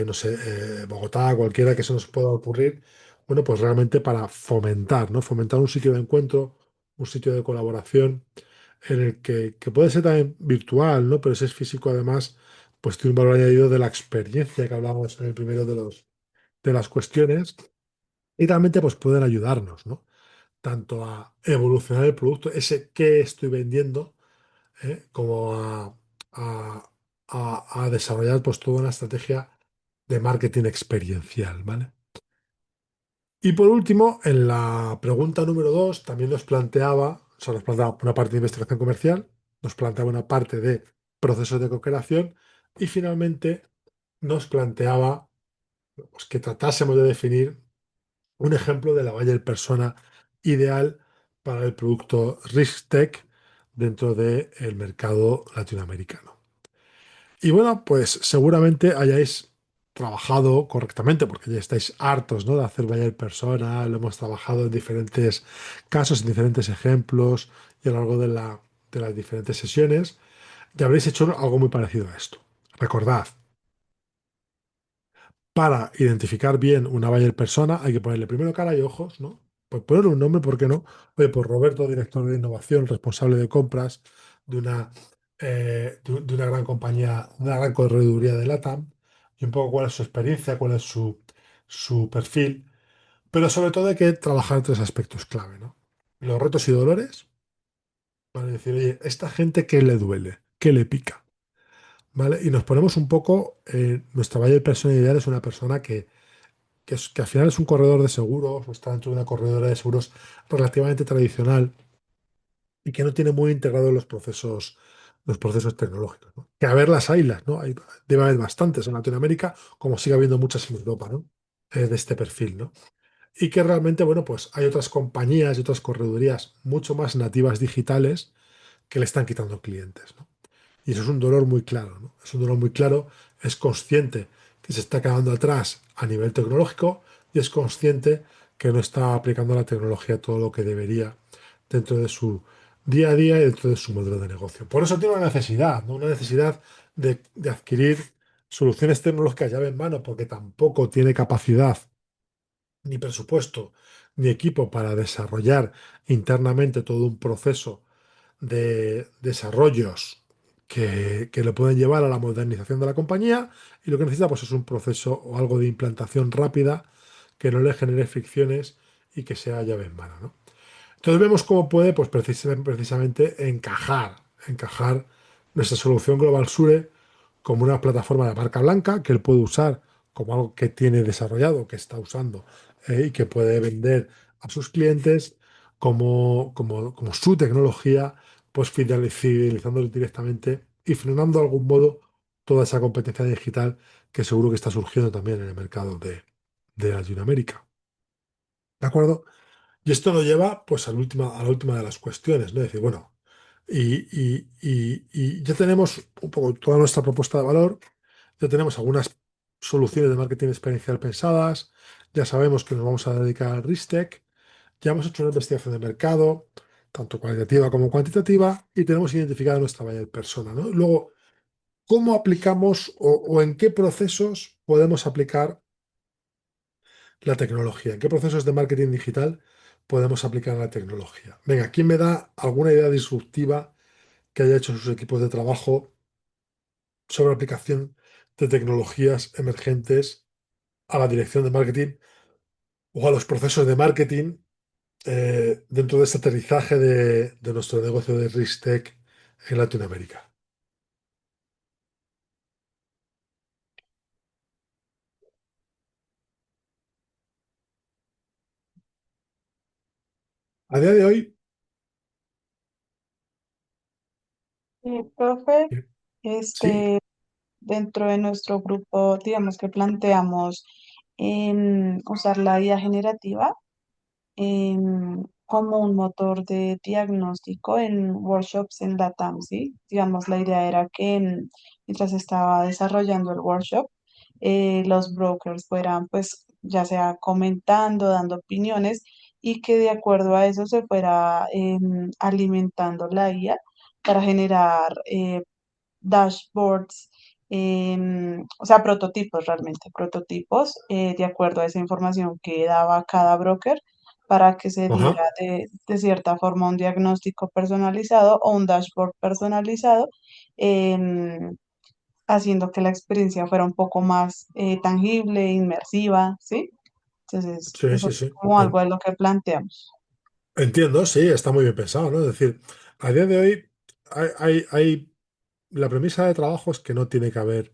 no sé, Bogotá, cualquiera que se nos pueda ocurrir, bueno, pues realmente para fomentar, ¿no? Fomentar un sitio de encuentro, un sitio de colaboración, en el que puede ser también virtual, ¿no? Pero si es físico, además, pues tiene un valor añadido de la experiencia que hablábamos en el primero de las cuestiones, y realmente pues pueden ayudarnos, ¿no? Tanto a evolucionar el producto, ese que estoy vendiendo, como a desarrollar pues toda una estrategia de marketing experiencial, ¿vale? Y por último, en la pregunta número 2 también o sea, nos planteaba una parte de investigación comercial, nos planteaba una parte de procesos de co-creación y finalmente nos planteaba pues, que tratásemos de definir un ejemplo de la buyer persona ideal para el producto RiskTech dentro del mercado latinoamericano. Y bueno, pues seguramente hayáis trabajado correctamente, porque ya estáis hartos, ¿no? De hacer buyer persona, lo hemos trabajado en diferentes casos, en diferentes ejemplos y a lo largo de las diferentes sesiones, y habréis hecho algo muy parecido a esto. Recordad, para identificar bien una buyer persona hay que ponerle primero cara y ojos, ¿no? Pues ponerle un nombre, ¿por qué no? Oye, pues Roberto, director de innovación, responsable de compras de de una gran compañía, una gran correduría de LATAM, y un poco cuál es su experiencia, cuál es su perfil, pero sobre todo hay que trabajar tres aspectos clave, ¿no? Los retos y dolores, para decir, oye, esta gente, ¿qué le duele? ¿Qué le pica? ¿Vale? Y nos ponemos un poco, nuestra buyer persona ideal es una persona que al final es un corredor de seguros, o está dentro de una corredora de seguros relativamente tradicional y que no tiene muy integrados los procesos tecnológicos, ¿no? Que a ver las haylas, ¿no? Debe haber bastantes en Latinoamérica, como sigue habiendo muchas en Europa, ¿no? De este perfil, ¿no? Y que realmente, bueno, pues hay otras compañías y otras corredurías mucho más nativas digitales que le están quitando clientes, ¿no? Y eso es un dolor muy claro, ¿no? Es un dolor muy claro, es consciente que se está quedando atrás a nivel tecnológico y es consciente que no está aplicando la tecnología todo lo que debería dentro de su día a día y dentro de su modelo de negocio. Por eso tiene una necesidad, ¿no? Una necesidad de adquirir soluciones tecnológicas llave en mano porque tampoco tiene capacidad ni presupuesto ni equipo para desarrollar internamente todo un proceso de desarrollos que le pueden llevar a la modernización de la compañía y lo que necesita pues, es un proceso o algo de implantación rápida que no le genere fricciones y que sea llave en mano, ¿no? Entonces vemos cómo puede pues, precisamente encajar nuestra solución Global Sure como una plataforma de marca blanca que él puede usar como algo que tiene desarrollado, que está usando y que puede vender a sus clientes como su tecnología, pues fidelizándolo directamente y frenando de algún modo toda esa competencia digital que seguro que está surgiendo también en el mercado de Latinoamérica. ¿De acuerdo? Y esto nos lleva pues a la última de las cuestiones, ¿no? Es decir, bueno, y ya tenemos un poco toda nuestra propuesta de valor, ya tenemos algunas soluciones de marketing experiencial pensadas, ya sabemos que nos vamos a dedicar al Ristec, ya hemos hecho una investigación de mercado, tanto cualitativa como cuantitativa, y tenemos identificada nuestra buyer persona, ¿no? Luego, ¿cómo aplicamos o en qué procesos podemos aplicar la tecnología? ¿En qué procesos de marketing digital podemos aplicar la tecnología? Venga, ¿quién me da alguna idea disruptiva que haya hecho sus equipos de trabajo sobre aplicación de tecnologías emergentes a la dirección de marketing o a los procesos de marketing dentro de este aterrizaje de nuestro negocio de Ristec en Latinoamérica? A día de hoy, Profe, sí, este, dentro de nuestro grupo, digamos que planteamos usar la IA generativa como un motor de diagnóstico en workshops en LATAM, ¿sí? Digamos, la idea era que mientras estaba desarrollando el workshop, los brokers fueran, pues, ya sea comentando, dando opiniones y que de acuerdo a eso se fuera alimentando la IA para generar dashboards, o sea, prototipos realmente, prototipos de acuerdo a esa información que daba cada broker para que se diera ajá, de cierta forma un diagnóstico personalizado o un dashboard personalizado, em, haciendo que la experiencia fuera un poco más tangible, inmersiva, ¿sí? Entonces, sí, eso sí, es sí. como algo de lo que planteamos. Entiendo, sí, está muy bien pensado, ¿no? Es decir, a día de hoy la premisa de trabajo es que no tiene que haber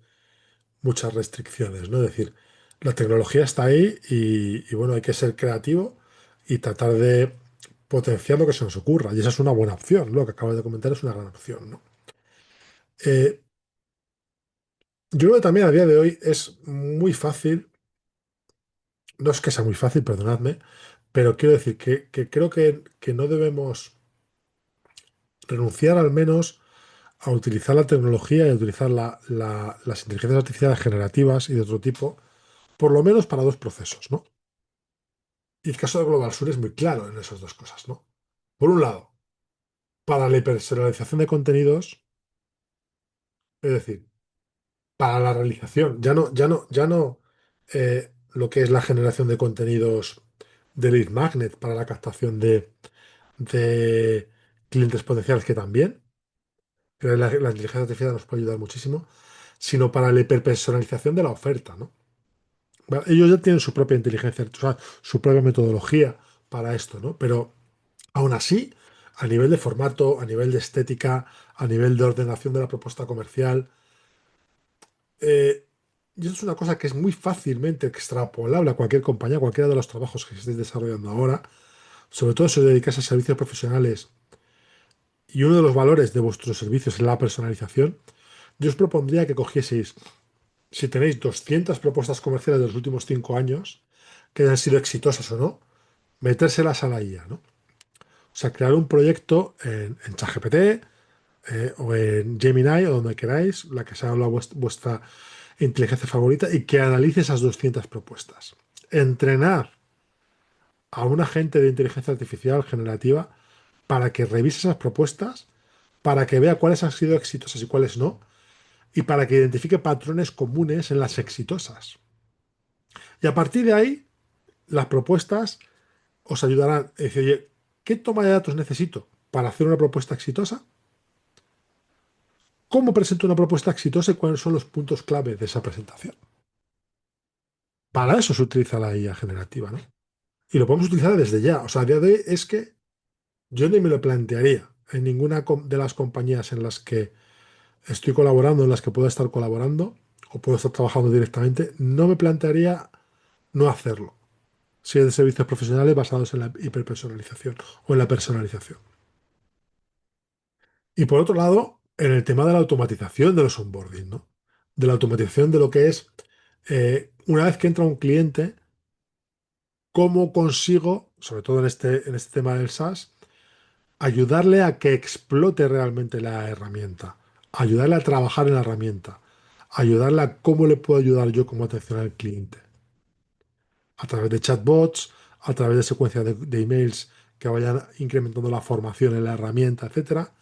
muchas restricciones, ¿no? Es decir, la tecnología está ahí y, bueno, hay que ser creativo y tratar de potenciar lo que se nos ocurra. Y esa es una buena opción. Lo que acabas de comentar es una gran opción, ¿no? Eh, yo creo que también a día de hoy es muy fácil, no es que sea muy fácil, perdonadme, pero quiero decir que creo que no debemos renunciar al menos a utilizar la tecnología y a utilizar las inteligencias artificiales generativas y de otro tipo, por lo menos para dos procesos, ¿no? Y el caso de Global Sur es muy claro en esas dos cosas, ¿no? Por un lado, para la hiperpersonalización de contenidos, es decir, para la realización, ya no lo que es la generación de contenidos de lead magnet para la captación de clientes potenciales, que también, que la inteligencia artificial nos puede ayudar muchísimo, sino para la hiperpersonalización de la oferta, ¿no? Bueno, ellos ya tienen su propia inteligencia, o sea, su propia metodología para esto, ¿no? Pero aún así, a nivel de formato, a nivel de estética, a nivel de ordenación de la propuesta comercial, y eso es una cosa que es muy fácilmente extrapolable a cualquier compañía, a cualquiera de los trabajos que estéis desarrollando ahora, sobre todo si os dedicáis a servicios profesionales y uno de los valores de vuestros servicios es la personalización. Yo os propondría que cogieseis, si tenéis 200 propuestas comerciales de los últimos 5 años, que hayan sido exitosas o no, metérselas a la IA, ¿no? O sea, crear un proyecto en ChatGPT o en Gemini o donde queráis, la que sea vuestra inteligencia favorita, y que analice esas 200 propuestas. Entrenar a un agente de inteligencia artificial generativa para que revise esas propuestas, para que vea cuáles han sido exitosas y cuáles no, y para que identifique patrones comunes en las exitosas. Y a partir de ahí, las propuestas os ayudarán a decir, oye, ¿qué toma de datos necesito para hacer una propuesta exitosa? ¿Cómo presento una propuesta exitosa y cuáles son los puntos clave de esa presentación? Para eso se utiliza la IA generativa, ¿no? Y lo podemos utilizar desde ya. O sea, a día de hoy es que yo ni me lo plantearía en ninguna de las compañías en las que estoy colaborando, en las que puedo estar colaborando o puedo estar trabajando directamente, no me plantearía no hacerlo. Si es de servicios profesionales basados en la hiperpersonalización o en la personalización. Y por otro lado, en el tema de la automatización de los onboarding, ¿no? de la automatización de lo que es, una vez que entra un cliente, cómo consigo, sobre todo en este tema del SaaS, ayudarle a que explote realmente la herramienta, ayudarle a trabajar en la herramienta, ayudarle a cómo le puedo ayudar yo como atención al cliente, a través de chatbots, a través de secuencias de emails que vayan incrementando la formación en la herramienta, etcétera,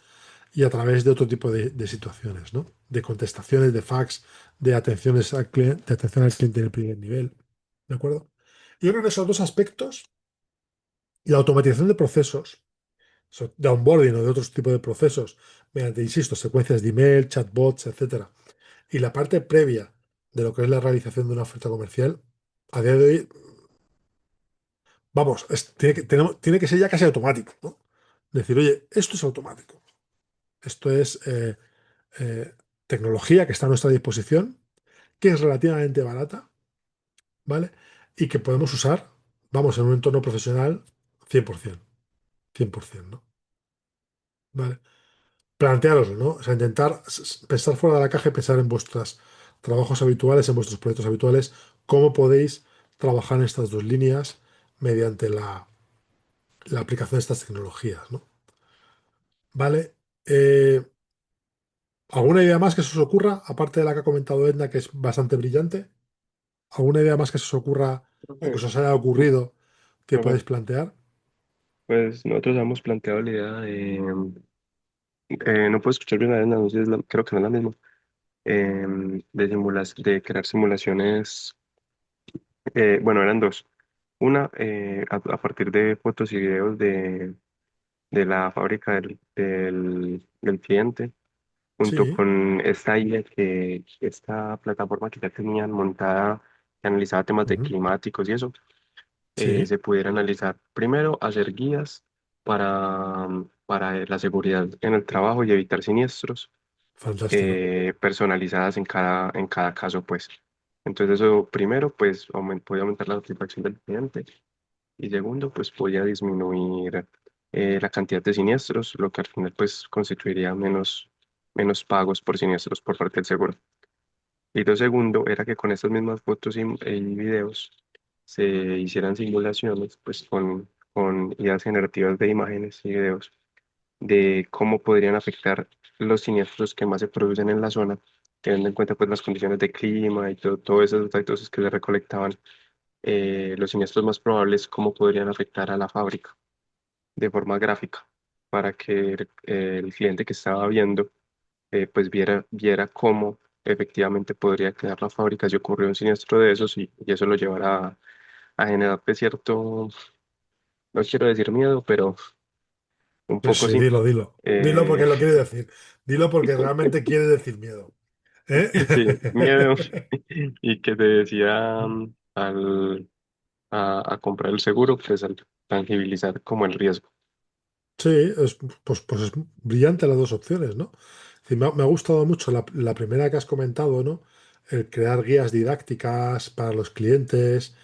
y a través de otro tipo de situaciones, ¿no? De contestaciones, de fax, de atenciones al cliente, de atención al cliente en el primer nivel, ¿de acuerdo? Yo creo que esos dos aspectos, y la automatización de procesos, de onboarding o de otros tipos de procesos, mediante, insisto, secuencias de email, chatbots, etcétera, y la parte previa de lo que es la realización de una oferta comercial, a día de hoy, vamos, tiene que ser ya casi automático, ¿no? Decir, oye, esto es automático, esto es tecnología que está a nuestra disposición, que es relativamente barata, ¿vale? Y que podemos usar, vamos, en un entorno profesional 100%, 100%, ¿no? ¿Vale? Plantearoslo, ¿no? O sea, intentar pensar fuera de la caja y pensar en vuestros trabajos habituales, en vuestros proyectos habituales, cómo podéis trabajar en estas dos líneas mediante la aplicación de estas tecnologías, ¿no? ¿Vale? ¿Alguna idea más que se os ocurra, aparte de la que ha comentado Edna, que es bastante brillante? ¿Alguna idea más que se os ocurra o que se Profe, os haya ocurrido que profe, podáis plantear? pues nosotros hemos planteado la idea de, no puedo escuchar bien la no sé, creo que no es la misma, de crear simulaciones, bueno, eran dos. Una, a partir de fotos y videos de la fábrica del cliente, junto Sí. con esta IA esta plataforma que ya tenían montada, que analizaba temas de Ujú. climáticos y eso, Sí. se pudiera analizar. Primero, hacer guías para la seguridad en el trabajo y evitar siniestros, Fantástico. personalizadas en cada caso, pues. Entonces eso primero, pues, puede aumentar la satisfacción del cliente y segundo, pues, podría disminuir la cantidad de siniestros, lo que al final, pues, constituiría menos pagos por siniestros por parte del seguro. Y lo segundo era que con estas mismas fotos y videos se hicieran simulaciones pues con ideas generativas de imágenes y videos de cómo podrían afectar los siniestros que más se producen en la zona, teniendo en cuenta pues las condiciones de clima y todos esos datos que se recolectaban, los siniestros más probables, cómo podrían afectar a la fábrica de forma gráfica, para que el cliente que estaba viendo pues viera cómo efectivamente podría quedar la fábrica si ocurrió un siniestro de esos y eso lo llevará a generar de cierto, no quiero decir miedo, pero un Sí, poco sí, sí. dilo, dilo. Dilo Eh, porque lo quiere decir. Dilo porque realmente quiere decir miedo. ¿Eh? sí, miedo y que te decía a comprar el seguro, pues al tangibilizar como el riesgo. Sí, pues es brillante las dos opciones, ¿no? Es me ha gustado mucho la primera que has comentado, ¿no? El crear guías didácticas para los clientes,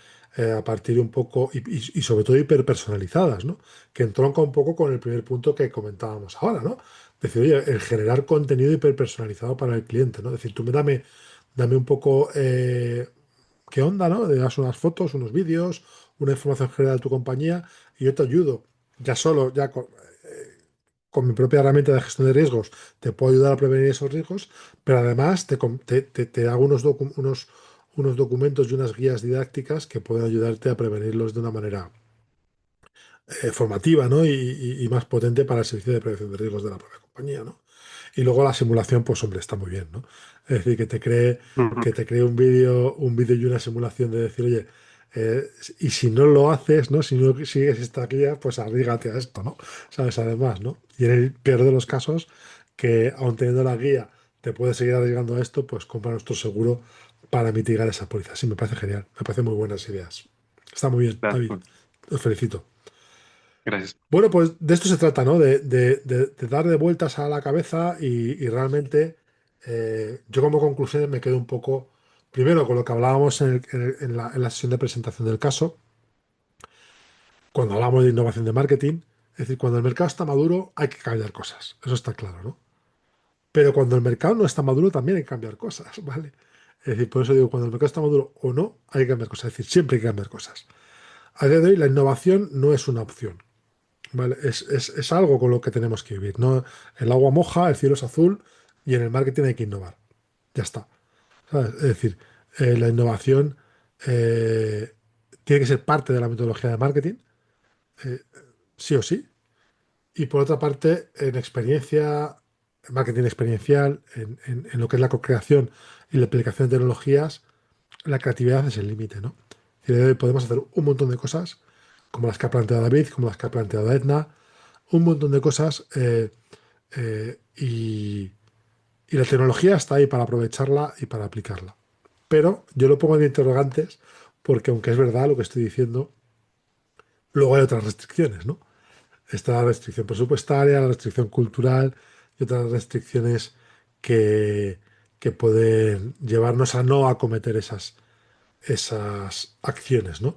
a partir un poco, y sobre todo hiperpersonalizadas, ¿no? Que entronca un poco con el primer punto que comentábamos ahora, ¿no? Decir, oye, el generar contenido hiperpersonalizado para el cliente, ¿no? Es decir, dame un poco, qué onda, ¿no? Le das unas fotos, unos vídeos, una información general de tu compañía y yo te ayudo. Ya solo, ya con mi propia herramienta de gestión de riesgos, te puedo ayudar a prevenir esos riesgos, pero además te hago unos documentos y unas guías didácticas que pueden ayudarte a prevenirlos de una manera formativa, ¿no? Y más potente para el servicio de prevención de riesgos de la propia compañía, ¿no? Y luego la simulación, pues hombre, está muy bien, ¿no? Es decir, Ujú. que te cree un vídeo y una simulación de decir, oye, y si no lo haces, ¿no? Si no sigues esta guía, pues arrígate a esto, ¿no? ¿Sabes? Además, ¿no? Y en el peor de los casos, que aun teniendo la guía, te puedes seguir arriesgando a esto, pues compra nuestro seguro para mitigar esa póliza. Sí, me parece genial. Me parecen muy buenas ideas. Está muy bien, David. Claro, Os felicito. gracias. Bueno, pues de esto se trata, ¿no? De darle vueltas a la cabeza y realmente yo como conclusiones me quedo un poco, primero con lo que hablábamos en la sesión de presentación del caso, cuando hablamos de innovación de marketing, es decir, cuando el mercado está maduro hay que cambiar cosas, eso está claro, ¿no? Pero cuando el mercado no está maduro también hay que cambiar cosas, ¿vale? Es decir, por eso digo, cuando el mercado está maduro o no, hay que cambiar cosas. Es decir, siempre hay que cambiar cosas. A día de hoy la innovación no es una opción, ¿vale? Es algo con lo que tenemos que vivir, ¿no? El agua moja, el cielo es azul y en el marketing hay que innovar. Ya está. ¿Sabes? Es decir, la innovación eh, tiene que ser parte de la metodología de marketing, eh, sí o sí. Y por otra parte, en experiencia, en marketing experiencial, en lo que es la co-creación y la aplicación de tecnologías, la creatividad es el límite, ¿no? Es decir, podemos hacer un montón de cosas, como las que ha planteado David, como las que ha planteado Edna, un montón de cosas, y la tecnología está ahí para aprovecharla y para aplicarla. Pero yo lo pongo en interrogantes porque aunque es verdad lo que estoy diciendo, luego hay otras restricciones, ¿no? Está la restricción presupuestaria, la restricción cultural y otras restricciones que, que pueden llevarnos a no acometer esas acciones, ¿no?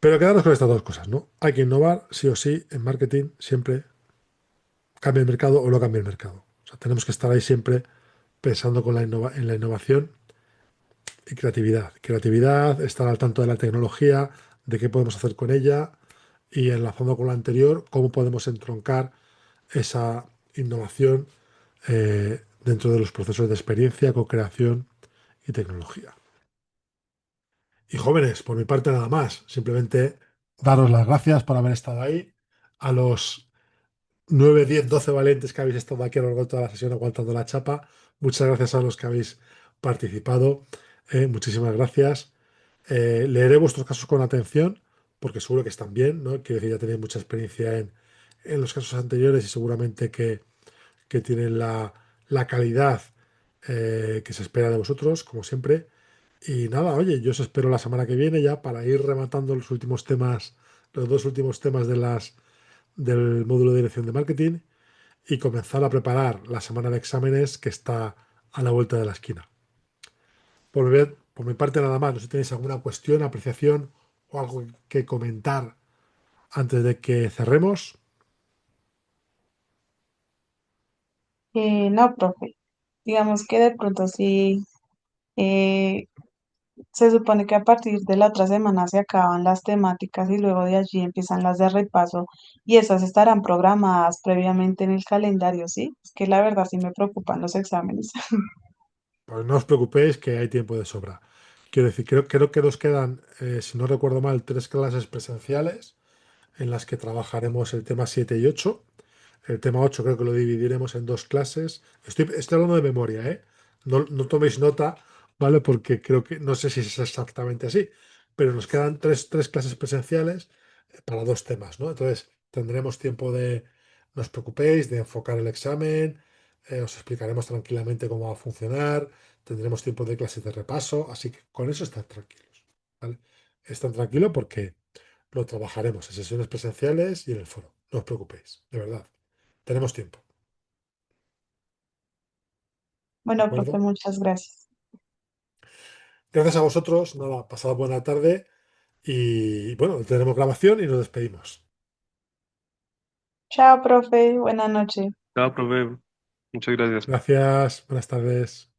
Pero quedarnos con estas dos cosas, ¿no? Hay que innovar, sí o sí, en marketing, siempre cambie el mercado o no cambie el mercado. O sea, tenemos que estar ahí siempre pensando en la innovación y creatividad. Creatividad, estar al tanto de la tecnología, de qué podemos hacer con ella y enlazando con lo anterior, cómo podemos entroncar esa innovación dentro de los procesos de experiencia, co-creación y tecnología. Y jóvenes, por mi parte nada más. Simplemente daros las gracias por haber estado ahí. A los 9, 10, 12 valientes que habéis estado aquí a lo largo de toda la sesión aguantando la chapa. Muchas gracias a los que habéis participado. Muchísimas gracias. Leeré vuestros casos con atención porque seguro que están bien, ¿no? Quiero decir, ya tenéis mucha experiencia en los casos anteriores y seguramente que tienen la calidad que se espera de vosotros, como siempre. Y nada, oye, yo os espero la semana que viene ya para ir rematando los últimos temas, los dos últimos temas del módulo de dirección de marketing y comenzar a preparar la semana de exámenes que está a la vuelta de la esquina. Por mi parte nada más, no sé si tenéis alguna cuestión, apreciación o algo que comentar antes de que cerremos. No, profe. Digamos que de pronto sí, eh, se supone que a partir de la otra semana se acaban las temáticas y luego de allí empiezan las de repaso y esas estarán programadas previamente en el calendario, ¿sí? Es que la verdad sí me preocupan los exámenes. Pues no os preocupéis que hay tiempo de sobra. Quiero decir, creo que nos quedan, si no recuerdo mal, 3 clases presenciales en las que trabajaremos el tema 7 y 8. El tema 8 creo que lo dividiremos en 2 clases. Estoy hablando de memoria, ¿eh? No, no toméis nota, ¿vale? Porque creo que no sé si es exactamente así, pero nos quedan tres clases presenciales para 2 temas, ¿no? Entonces tendremos tiempo de, no os preocupéis, de enfocar el examen, os explicaremos tranquilamente cómo va a funcionar, tendremos tiempo de clases de repaso, así que con eso están tranquilos, ¿vale? Están tranquilos porque lo trabajaremos en sesiones presenciales y en el foro. No os preocupéis, de verdad. Tenemos tiempo. ¿De Bueno, profe, acuerdo? muchas gracias. Gracias a vosotros. Nada, pasad buena tarde y bueno, tenemos grabación y nos despedimos. Chao, profe, buenas noches. Chao, profe. Muchas gracias. Gracias, buenas tardes.